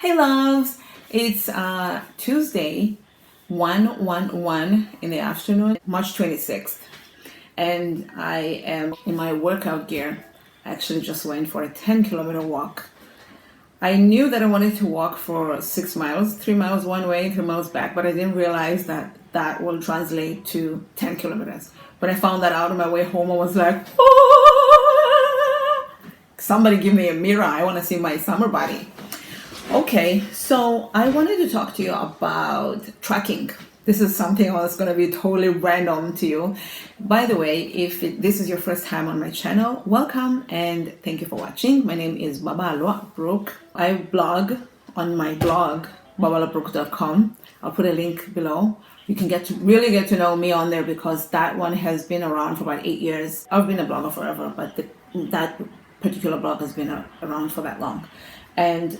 Hey loves, it's Tuesday, 1:11 in the afternoon, March 26th, and I am in my workout gear. I actually just went for a 10-kilometer walk. I knew that I wanted to walk for 6 miles, 3 miles one way, 3 miles back, but I didn't realize that that will translate to 10 kilometers. When I found that out on my way home, I was like, oh! Somebody give me a mirror. I want to see my summer body. Okay, so I wanted to talk to you about tracking. This is something that's going to be totally random to you. By the way, if this is your first time on my channel, welcome and thank you for watching. My name is Babalwa, Brook. I blog on my blog, babalwabrook.com. I'll put a link below. You can really get to know me on there because that one has been around for about 8 years. I've been a blogger forever, but that particular blog has been around for that long. And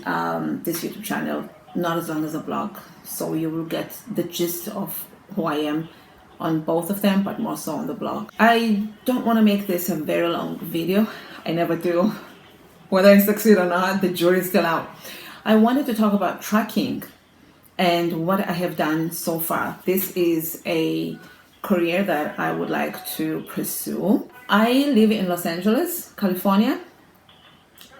this YouTube channel, not as long as a blog. So you will get the gist of who I am on both of them, but more so on the blog. I don't want to make this a very long video. I never do. Whether I succeed or not, the jury's still out. I wanted to talk about tracking and what I have done so far. This is a career that I would like to pursue. I live in Los Angeles, California.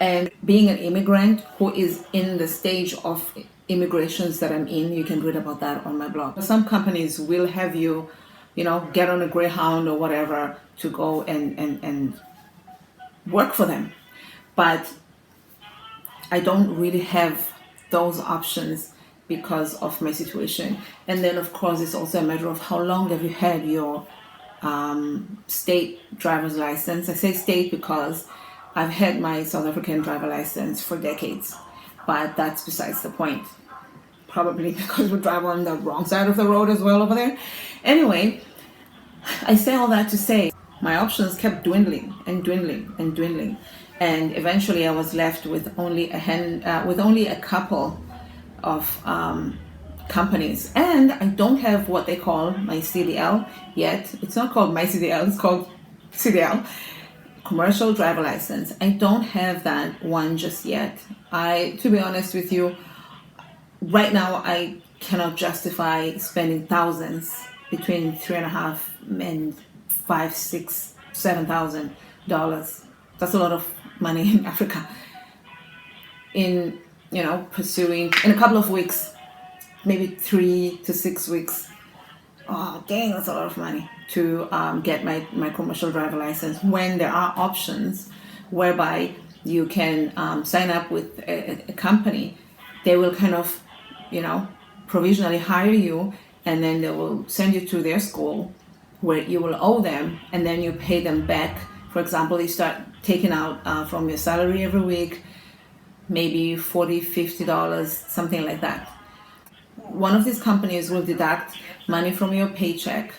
And being an immigrant who is in the stage of immigrations that I'm in, you can read about that on my blog. Some companies will have you, get on a Greyhound or whatever to go and work for them. But I don't really have those options because of my situation. And then, of course, it's also a matter of how long have you had your state driver's license. I say state because I've had my South African driver license for decades, but that's besides the point. Probably because we drive on the wrong side of the road as well over there. Anyway, I say all that to say my options kept dwindling and dwindling and dwindling, and eventually I was left with only a couple of companies, and I don't have what they call my CDL yet. It's not called my CDL; it's called CDL. Commercial driver license. I don't have that one just yet. To be honest with you, right now I cannot justify spending thousands, between $3,500 and $5,000, $6,000, $7,000. That's a lot of money in Africa. In pursuing in a couple of weeks, maybe 3 to 6 weeks. Oh dang, that's a lot of money to get my commercial driver license when there are options whereby you can sign up with a company. They will kind of provisionally hire you, and then they will send you to their school where you will owe them, and then you pay them back. For example, they start taking out from your salary every week, maybe $40, $50, something like that. One of these companies will deduct money from your paycheck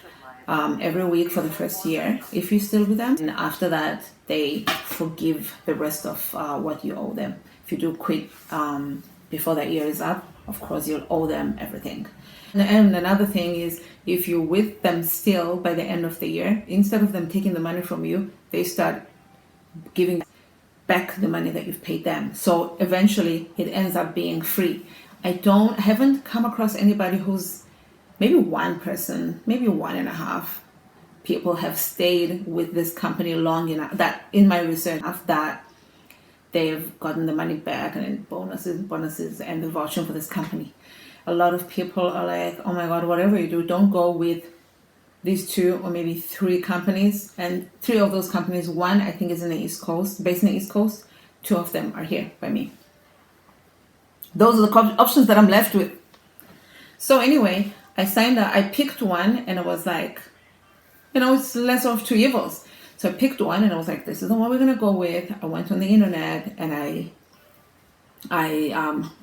every week for the first year if you're still with them, and after that they forgive the rest of what you owe them. If you do quit before that year is up, of course you'll owe them everything. And another thing is, if you're with them still by the end of the year, instead of them taking the money from you, they start giving back the money that you've paid them. So eventually it ends up being free. I haven't come across anybody who's, maybe one person, maybe 1.5 people have stayed with this company long enough that in my research that they've gotten the money back and bonuses and the voucher for this company. A lot of people are like, oh my God, whatever you do, don't go with these 2 or maybe 3 companies. And 3 of those companies, one I think is in the East Coast, based in the East Coast, 2 of them are here by me. Those are the options that I'm left with. So anyway, I picked one, and I was like, it's lesser of 2 evils. So I picked one, and I was like, this is the one we're gonna go with. I went on the internet and I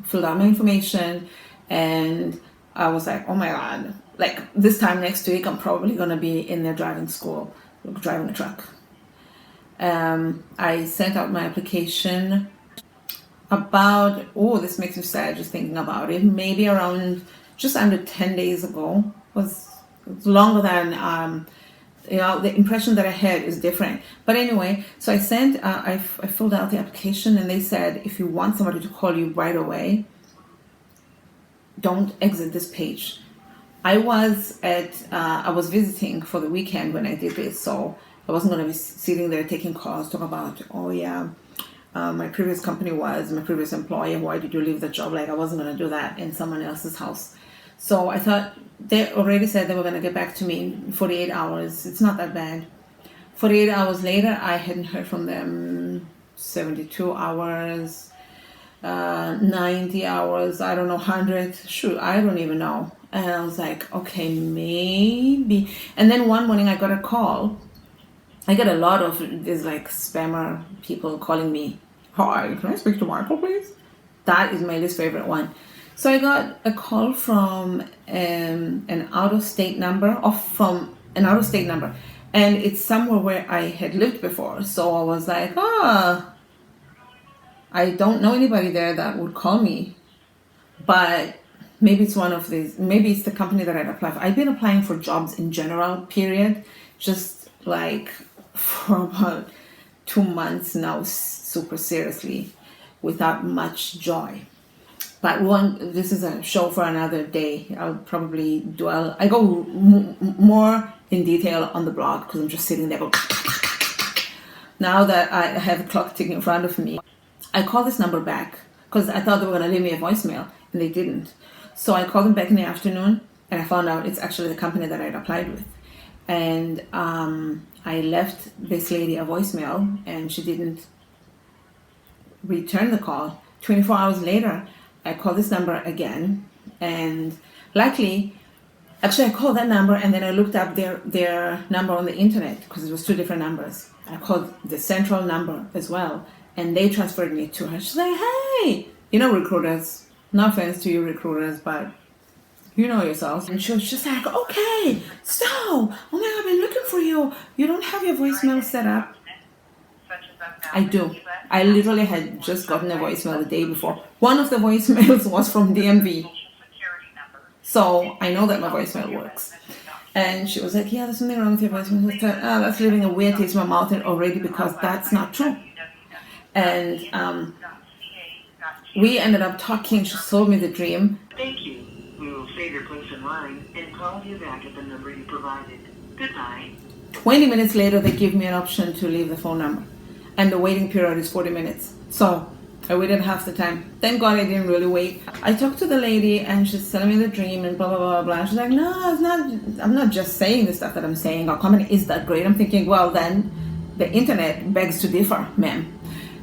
filled out my information, and I was like, oh my God, like this time next week I'm probably gonna be in their driving school, driving a truck. I sent out my application about, this makes me sad just thinking about it, maybe around just under 10 days ago. It was longer than the impression that I had is different. But anyway, so I filled out the application, and they said if you want somebody to call you right away, don't exit this page. I was visiting for the weekend when I did this, so I wasn't going to be sitting there taking calls, talk about, oh yeah, my previous company was my previous employer. Why did you leave the job? Like, I wasn't going to do that in someone else's house. So I thought they already said they were going to get back to me in 48 hours. It's not that bad. 48 hours later, I hadn't heard from them. 72 hours, 90 hours, I don't know, 100. Shoot, I don't even know. And I was like, okay, maybe. And then one morning I got a call. I get a lot of these like spammer people calling me. Hi, can I speak to Michael, please? That is my least favorite one. So I got a call from an out-of-state number, and it's somewhere where I had lived before. So I was like, I don't know anybody there that would call me, but maybe it's one of these. Maybe it's the company that I'd apply for. I've been applying for jobs in general, period, just like for about 2 months now, super seriously, without much joy. But this is a show for another day. I'll probably I go more in detail on the blog because I'm just sitting there going. Now that I have a clock ticking in front of me, I called this number back because I thought they were going to leave me a voicemail, and they didn't. So I called them back in the afternoon, and I found out it's actually the company that I'd applied with. And I left this lady a voicemail, and she didn't return the call. 24 hours later, I called this number again, and luckily, actually I called that number, and then I looked up their number on the internet because it was 2 different numbers. I called the central number as well, and they transferred me to her. She's like, hey, recruiters, no offense to you recruiters, but you know yourselves. And she was just like, okay, so, oh my God, I've been looking for you. You don't have your voicemail set up? I do. I literally had just gotten a voicemail the day before. One of the voicemails was from DMV. So I know that my voicemail works. And she was like, yeah, there's something wrong with your voicemail. I said, that's leaving a weird taste in my mouth already because that's not true. And we ended up talking. She sold me the dream. Thank you. We will save your place in line and call you back at the number you provided. Goodbye. 20 minutes later, they give me an option to leave the phone number. And the waiting period is 40 minutes. So I waited half the time. Thank God I didn't really wait. I talked to the lady and she's telling me the dream and blah, blah, blah, blah. She's like, no, it's not. I'm not just saying the stuff that I'm saying. Our company is that great. I'm thinking, well, then the internet begs to differ, ma'am.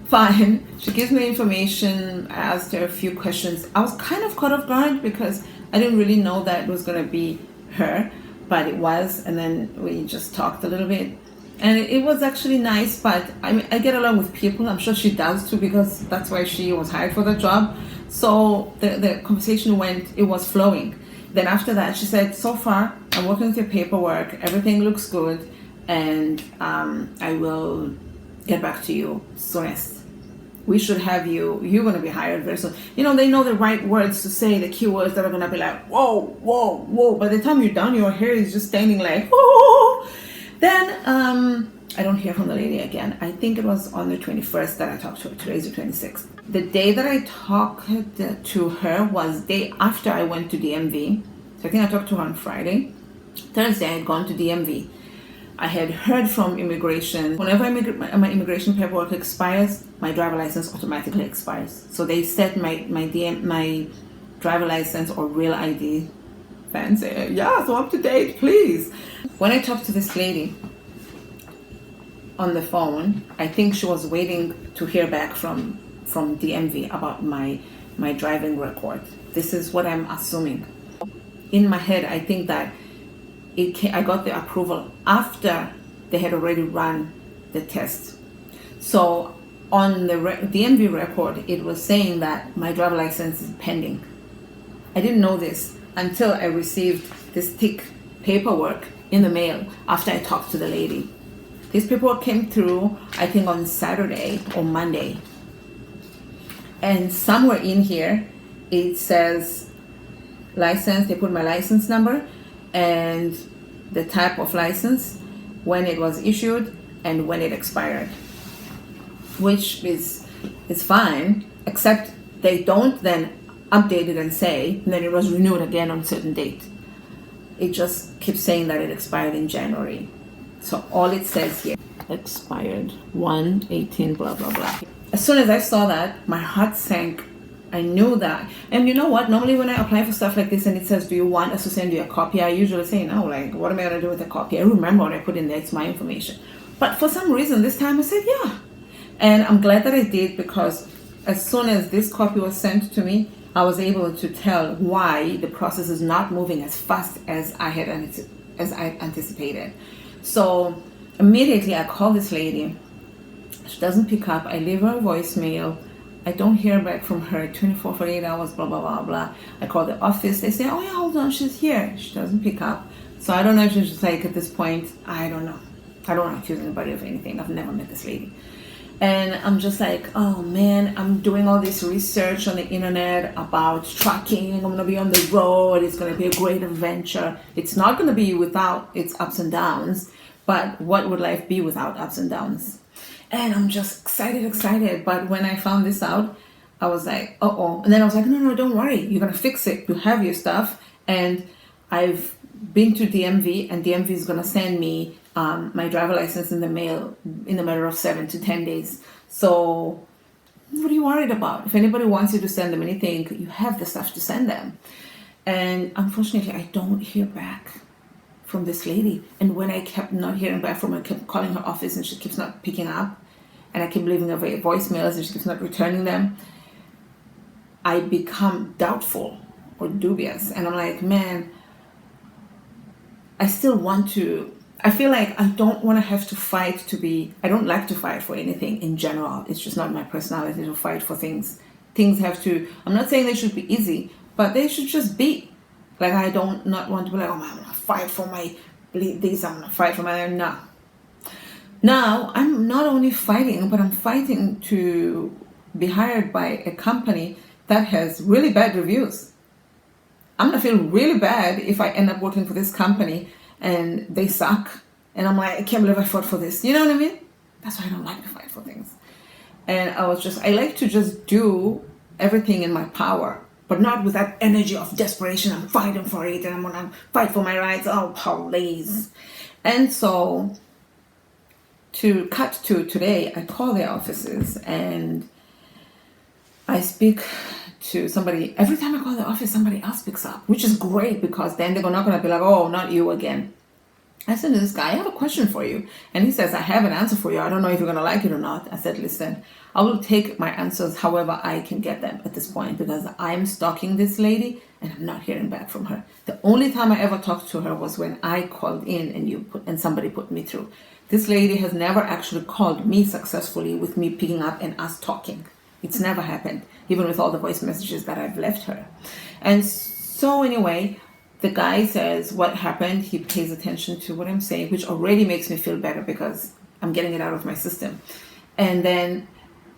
Fine. She gives me information. I asked her a few questions. I was kind of caught off guard because I didn't really know that it was going to be her, but it was. And then we just talked a little bit. And it was actually nice, but I mean, I get along with people. I'm sure she does too, because that's why she was hired for the job. So the conversation it was flowing. Then after that, she said, so far, I'm working with your paperwork. Everything looks good. And I will get back to you soonest. We should have you're going to be hired very soon. They know the right words to say, the keywords that are going to be like, whoa, whoa, whoa. By the time you're done, your hair is just standing like, whoa. Then I don't hear from the lady again. I think it was on the 21st that I talked to her. Today's the 26th. The day that I talked to her was the day after I went to DMV. So I think I talked to her on Friday. Thursday, I had gone to DMV. I had heard from immigration. Whenever my immigration paperwork expires, my driver license automatically expires. So they set my driver license or real ID. Fancy. Yeah, so up to date, please. When I talked to this lady on the phone, I think she was waiting to hear back from DMV about my driving record. This is what I'm assuming. In my head, I think that I got the approval after they had already run the test. So on the DMV record, it was saying that my driver license is pending. I didn't know this until I received this thick paperwork in the mail after I talked to the lady. This paperwork came through, I think, on Saturday or Monday. And somewhere in here, it says license. They put my license number and the type of license, when it was issued, and when it expired. Which is fine, except they don't then update it and say, and then it was renewed again on a certain date. It just keeps saying that it expired in January. So all it says here, expired 1/18, blah, blah, blah. As soon as I saw that, my heart sank. I knew that. And you know what? Normally when I apply for stuff like this and it says, do you want us to send you a copy? I usually say, no, like, what am I going to do with a copy? I remember what I put in there. It's my information. But for some reason, this time I said, yeah. And I'm glad that I did, because as soon as this copy was sent to me, I was able to tell why the process is not moving as fast as I anticipated. So immediately I call this lady. She doesn't pick up. I leave her a voicemail. I don't hear back from her. 24, 48 hours, blah, blah, blah, blah. I call the office. They say, oh yeah, hold on, she's here. She doesn't pick up. So I don't know if she's just like, at this point, I don't know. I don't accuse anybody of anything. I've never met this lady. And I'm just like, oh man, I'm doing all this research on the internet about trucking. I'm going to be on the road. It's going to be a great adventure. It's not going to be without its ups and downs. But what would life be without ups and downs? And I'm just excited. But when I found this out, I was like, uh-oh. And then I was like, no, don't worry. You're going to fix it. You have your stuff. And I've been to DMV, and DMV is going to send me my driver license in the mail in a matter of 7 to 10 days. So what are you worried about? If anybody wants you to send them anything, you have the stuff to send them. And unfortunately, I don't hear back from this lady. And when I kept not hearing back from her, I kept calling her office and she keeps not picking up. And I keep leaving her voicemails and she keeps not returning them. I become doubtful or dubious. And I'm like, man, I still want to, I feel like I don't want to have to fight I don't like to fight for anything in general. It's just not my personality to fight for things. Things have to, I'm not saying they should be easy, but they should just be. Like, I don't not want to be like, oh man, I'm going to fight for my this, I'm going to fight for my, no. Now, I'm not only fighting, but I'm fighting to be hired by a company that has really bad reviews. I'm going to feel really bad if I end up working for this company and they suck. And I'm like, I can't believe I fought for this. You know what I mean? That's why I don't like to fight for things. And I like to just do everything in my power, but not with that energy of desperation. I'm fighting for it and I'm going to fight for my rights. Oh, please. And so to cut to today, I call the offices and I speak to somebody. Every time I call the office, somebody else picks up, which is great, because then they're not going to be like, oh, not you again. I said to this guy, I have a question for you. And he says, I have an answer for you. I don't know if you're going to like it or not. I said, listen, I will take my answers however I can get them at this point, because I'm stalking this lady and I'm not hearing back from her. The only time I ever talked to her was when I called in and somebody put me through. This lady has never actually called me successfully with me picking up and us talking. It's never happened, even with all the voice messages that I've left her. And so anyway, the guy says what happened. He pays attention to what I'm saying, which already makes me feel better because I'm getting it out of my system. And then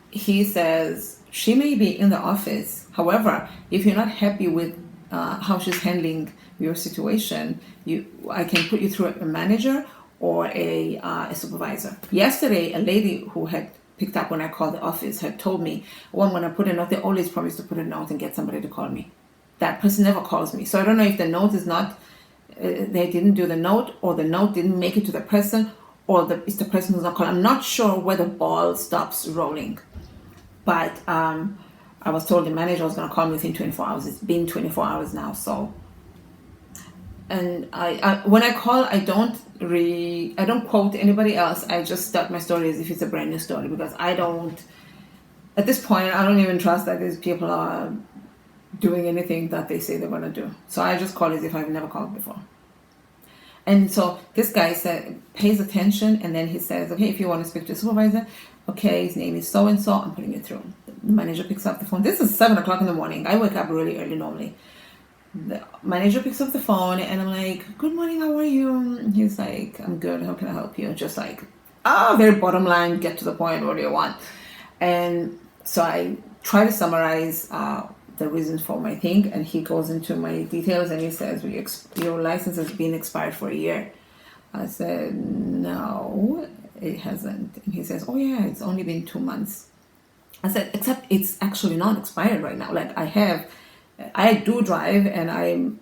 he says, she may be in the office. However, if you're not happy with how she's handling your situation, I can put you through a manager or a supervisor. Yesterday, a lady who had picked up when I called the office had told me, well, when I put a note, they always promise to put a note and get somebody to call me. That person never calls me. So I don't know if the note is not, they didn't do the note, or the note didn't make it to the person, or it's the person who's not calling. I'm not sure where the ball stops rolling. But I was told the manager was going to call me within 24 hours. It's been 24 hours now. So, and I when I call, I don't quote anybody else. I just start my story as if it's a brand new story, because at this point, I don't even trust that these people are doing anything that they say they're going to do. So I just call as if I've never called before. And so this guy pays attention, and then he says, okay, if you want to speak to a supervisor, okay, his name is so-and-so, I'm putting you through. The manager picks up the phone. This is 7 o'clock in the morning. I wake up really early normally. The manager picks up the phone, and I'm like, good morning, how are you? He's like, I'm good, how can I help you? Just like, very bottom line, get to the point, what do you want? And so I try to summarize the reason for my thing, and he goes into my details, and he says, your license has been expired for a year. I said, no, it hasn't. And he says, oh yeah, it's only been 2 months. I said, except it's actually not expired right now. Like, I have I do drive, and I'm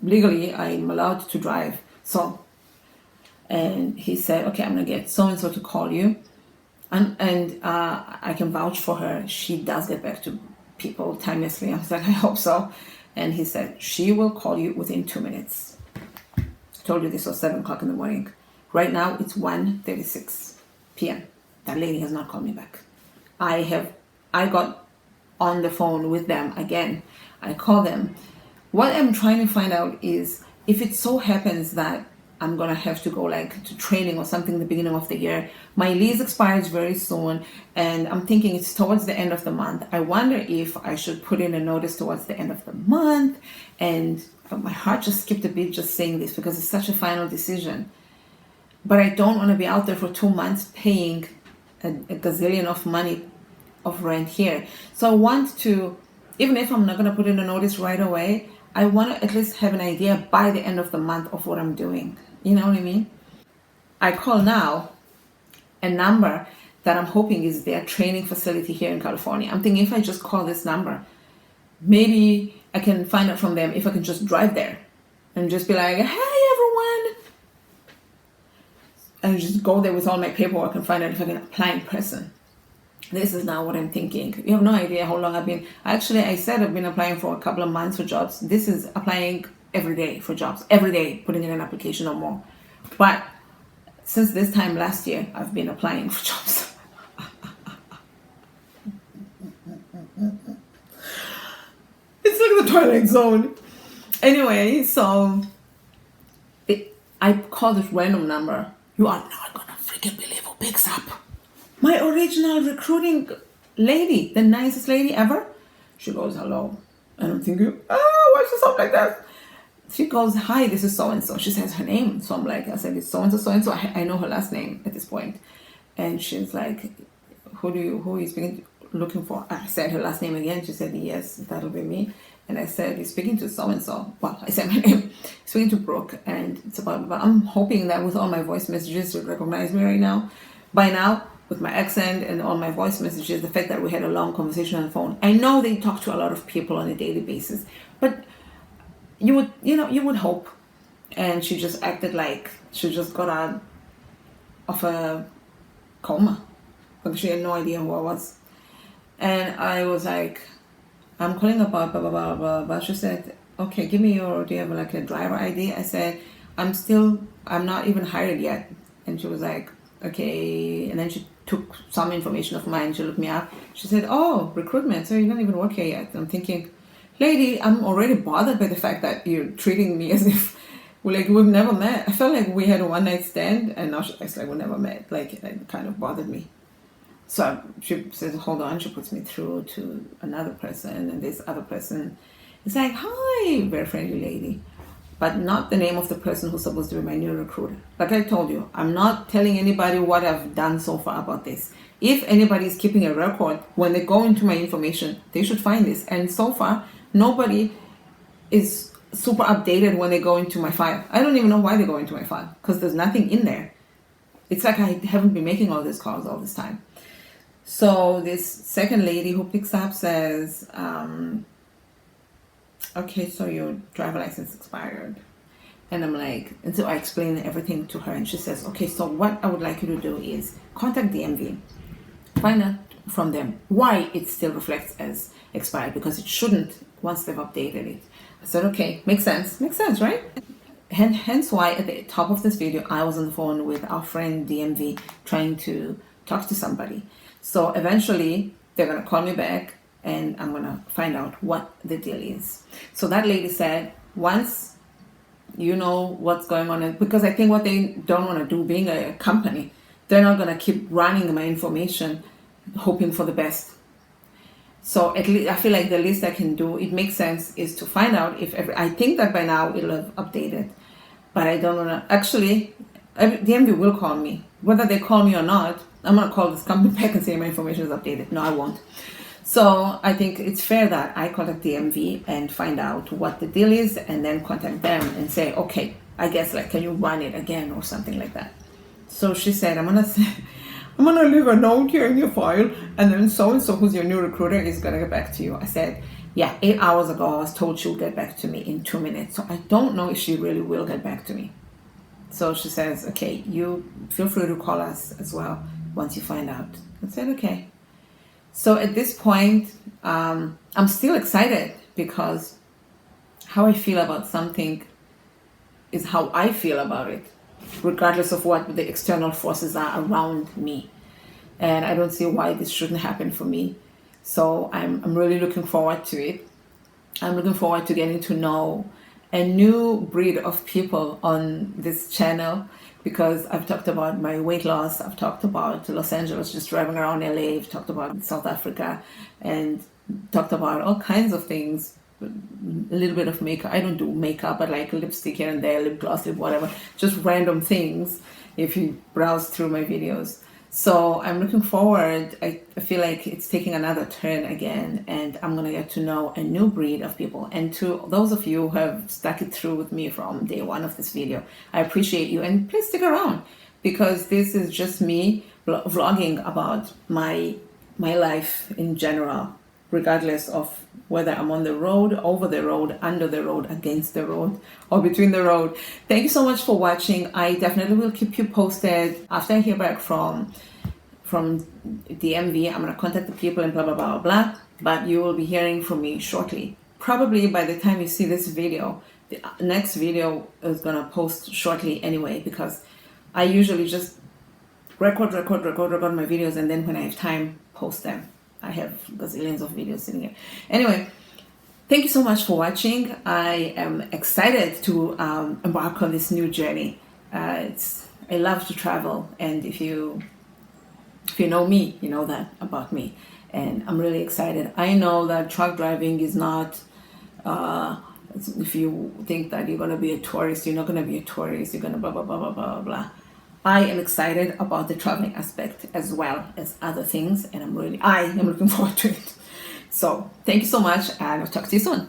allowed to drive. So, and he said, okay, I'm gonna get so and so to call you, and I can vouch for her. She does get back to people timelessly. I was like, I hope so. And he said she will call you within 2 minutes. I told you this was 7 o'clock in the morning. Right now it's 1:36 p.m. That lady has not called me back. I got on the phone with them again. I call them. What I'm trying to find out is if it so happens that I'm gonna have to go like to training or something in the beginning of the year. My lease expires very soon, and I'm thinking it's towards the end of the month. I wonder if I should put in a notice towards the end of the month. And my heart just skipped a beat just saying this because it's such a final decision. But I don't want to be out there for 2 months paying a gazillion of money of rent here. So I want to, even if I'm not going to put in a notice right away, I want to at least have an idea by the end of the month of what I'm doing. You know what I mean? I call now a number that I'm hoping is their training facility here in California. I'm thinking if I just call this number, maybe I can find out from them if I can just drive there and just be like, hey everyone, and just go there with all my paperwork and find out if I can apply in person. This is now what I'm thinking. You have no idea how long I've been. Actually, I said I've been applying for a couple of months for jobs. This is applying every day for jobs. Every day, putting in an application or more. But since this time last year, I've been applying for jobs. It's like the Twilight Zone. Anyway, so I called this random number. You are not gonna freaking believe who picks up. My original recruiting lady, the nicest lady ever. She goes, hello. And I'm thinking, oh, why she sound like that? She goes, hi, this is so-and-so. She says her name. So I'm like, I said, it's so-and-so, so-and-so. I know her last name at this point. And she's like, who are you looking for? I said her last name again. She said, yes, that'll be me. And I said, you're speaking to so-and-so. Well, I said my name. Speaking to Brook. And it's about, I'm hoping that with all my voice messages, you'll recognize me right now. By now, with my accent and all my voice messages, the fact that we had a long conversation on the phone. I know they talk to a lot of people on a daily basis, but you would hope. And she just acted like she just got out of a coma because she had no idea who I was. And I was like, I'm calling about blah, blah, blah, blah, blah. She said, okay, do you have like a driver ID? I said, I'm not even hired yet. And she was like, okay. And then she took some information of mine. She looked me up. She said, oh, recruitment. So you don't even work here yet. I'm thinking, lady, I'm already bothered by the fact that you're treating me as if we've never met. I felt like we had a one-night stand, and now it's like we never met. Like, it kind of bothered me. So she says, hold on. She puts me through to another person, and this other person is like, hi, very friendly lady. But not the name of the person who's supposed to be my new recruiter. Like I told you, I'm not telling anybody what I've done so far about this. If anybody is keeping a record, when they go into my information, they should find this. And so far, nobody is super updated when they go into my file. I don't even know why they go into my file, because there's nothing in there. It's like I haven't been making all these calls all this time. So this second lady who picks up says, okay, so your driver license expired. And I'm like, and so I explain everything to her, and she says, okay, so what I would like you to do is contact DMV, find out from them why it still reflects as expired, because it shouldn't once they've updated it. I said, okay, makes sense, right? And hence why at the top of this video, I was on the phone with our friend DMV trying to talk to somebody. So eventually they're going to call me back, and I'm going to find out what the deal is. So that lady said, once you know what's going on, because I think what they don't want to do, being a company, they're not going to keep running my information hoping for the best. So at least I feel like the least I can do, it makes sense, is to find out if I think that by now it'll have updated, but I don't want to. Actually, DMV will call me. Whether they call me or not, I'm going to call this company back and say my information is updated. No, I won't. So I think it's fair that I contact DMV and find out what the deal is, and then contact them and say, okay, I guess, like, can you run it again or something like that. So she said, I'm gonna leave a note here in your file, and then so-and-so who's your new recruiter is gonna get back to you. I said, Yeah, 8 hours ago, I was told she'll get back to me in 2 minutes. So I don't know if she really will get back to me. So she says, okay, you feel free to call us as well once you find out. I said, okay. So at this point, I'm still excited because how I feel about something is how I feel about it, regardless of what the external forces are around me. And I don't see why this shouldn't happen for me. So I'm really looking forward to it. I'm looking forward to getting to know a new breed of people on this channel because I've talked about my weight loss, I've talked about Los Angeles, just driving around LA, I've talked about South Africa, and talked about all kinds of things. A little bit of makeup. I don't do makeup, but like lipstick here and there, lip gloss, lip whatever, just random things if you browse through my videos. So I'm looking forward. I feel like it's taking another turn again, and I'm gonna get to know a new breed of people. And to those of you who have stuck it through with me from day one of this video, I appreciate you, and please stick around because this is just me vlogging about my life in general, regardless of whether I'm on the road, over the road, under the road, against the road, or between the road. Thank you so much for watching. I definitely will keep you posted after I hear back from DMV. I'm gonna contact the people and blah blah blah blah. But you will be hearing from me shortly. Probably by the time you see this video, the next video is gonna post shortly anyway because I usually just record my videos, and then when I have time, post them. I have gazillions of videos sitting here. Anyway, thank you so much for watching. I am excited to embark on this new journey. I love to travel, and if you know me, you know that about me, and I'm really excited. I know that truck driving is not. If you think that you're gonna be a tourist, you're not gonna be a tourist. You're gonna blah blah blah blah blah blah. I am excited about the traveling aspect as well as other things, and I am looking forward to it. So thank you so much, and I'll talk to you soon.